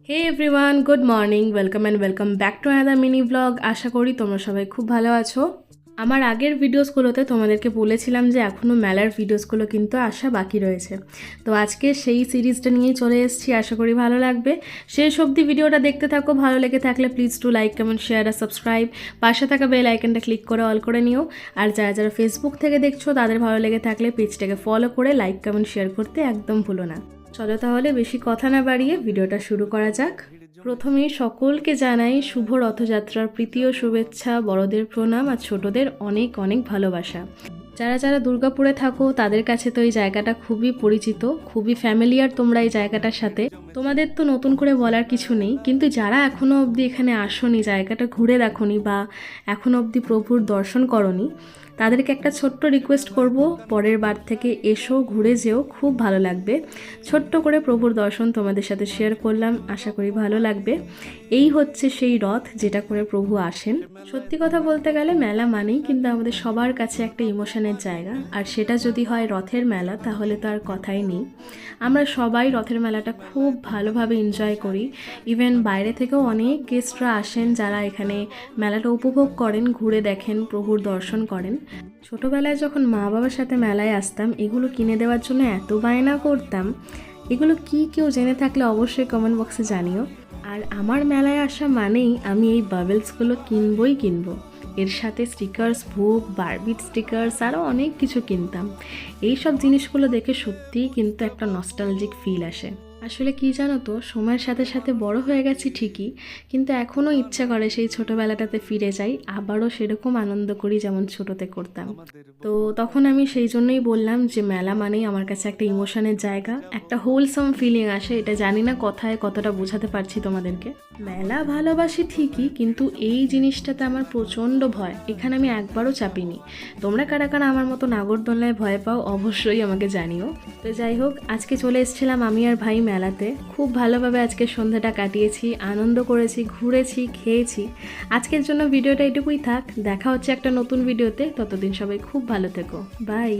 Hey everyone, good morning, welcome back to another mini blog. আশা করি তোমরা সবাই খুব ভালো আছো। আমার আগের ভিডিওসগুলোতে তোমাদেরকে বলেছিলাম যে এখনও মেলার ভিডিওসগুলো কিন্তু আসা বাকি রয়েছে। তো আজকে সেই সিরিজটা নিয়েই চলে এসেছি, আশা করি ভালো লাগবে। শেষ অবধি ভিডিওটা দেখতে থাকো, ভালো লেগে থাকলে please do like, comment, share আর সাবস্ক্রাইব। পাশে থাকা বেল আইকনটা ক্লিক করে অল করে নিও। আর যারা যারা ফেসবুক থেকে দেখছো তাদের ভালো লেগে থাকলে পেজটাকে ফলো করে লাইক, কমেন্ট, শেয়ার করতে একদম ভুলো না। চলো তাহলে বেশি কথা না বাড়িয়ে ভিডিওটা শুরু করা যাক। প্রথমেই সকলকে জানাই শুভ রথযাত্রার প্রীতি ও শুভেচ্ছা, বড়দের প্রণাম আর ছোটদের অনেক অনেক ভালোবাসা। যারা যারা দুর্গাপুরে থাকো তাদের কাছে তো এই জায়গাটা খুবই পরিচিত, খুবই ফ্যামিলিয়ার তোমরা এই জায়গাটার সাথে। তোমাদের তো নতুন করে বলার কিছু নেই, কিন্তু যারা এখনও অবধি এখানে আসোনি, জায়গাটা ঘুরে দেখোনি বা এখনও অবধি প্রভুর দর্শন করনি, তাদেরকে একটা ছোট্ট রিকোয়েস্ট করব, পরের বার থেকে এসো, ঘুরে যেও, খুব ভালো লাগবে। ছোট্ট করে প্রভুর দর্শন তোমাদের সাথে শেয়ার করলাম, আশা করি ভালো লাগবে। এই হচ্ছে সেই রথ যেটা করে প্রভু আসেন। সত্যি কথা বলতে গেলে মেলা মানেই কিন্তু আমাদের সবার কাছে একটা ইমোশনের জায়গা, আর সেটা যদি হয় রথের মেলা তাহলে তো আর কথাই নেই। আমরা সবাই রথের মেলাটা খুব ভালোভাবে এনজয় করি। ইভেন বাইরে থেকেও অনেক গেস্টরা আসেন যারা এখানে মেলাটা উপভোগ করেন, ঘুরে দেখেন, প্রভুর দর্শন করেন। ছোটোবেলায় যখন মা বাবার সাথে মেলায় আসতাম, এগুলো কিনে দেওয়ার জন্য এত বায়না করতাম। এগুলো কি কেউ জেনে থাকলে অবশ্যই কমেন্ট বক্সে জানিও। আর আমার মেলায় আসা মানেই আমি এই বাবেলসগুলো কিনবো। এর সাথে স্টিকার্স, বুক, বারবিট স্টিকার্স আরও অনেক কিছু কিনতাম। এই সব জিনিসগুলো দেখে সত্যিই কিন্তু একটা নস্টালজিক ফিল আসে। আসলে কি জানো তো, সময়ের সাথে সাথে বড় হয়ে গেছি ঠিকই, কিন্তু এখনও ইচ্ছা করে সেই ছোটোবেলাটাতে ফিরে যাই, আবারও সেরকম আনন্দ করি যেমন ছোটোতে করতাম। তো তখন আমি সেই জন্যই বললাম যে মেলা মানেই আমার কাছে একটা ইমোশনের জায়গা, একটা হোলসাম ফিলিং আসে। এটা জানি না কথায় কতটা বোঝাতে পারছি তোমাদেরকে। মেলা ভালোবাসি ঠিকই, কিন্তু এই জিনিসটাতে আমার প্রচণ্ড ভয়। এখানে আমি একবারও চাপিনি। তোমরা কারা কারা আমার মতো নাগরদোলনায় ভয় পাও অবশ্যই আমাকে জানিও। তো যাই হোক, আজকে চলে এসেছিলাম আমি আর ভাই মেলাতে। খুব ভালোভাবে আজকে সন্ধ্যাটা কাটিয়েছি, আনন্দ করেছি, ঘুরেছি, খেয়েছি। আজকের জন্য ভিডিওটা এটুকুই থাক, দেখা হচ্ছে একটা নতুন ভিডিওতে। ততদিন সবাই খুব ভালো থেকো, বাই।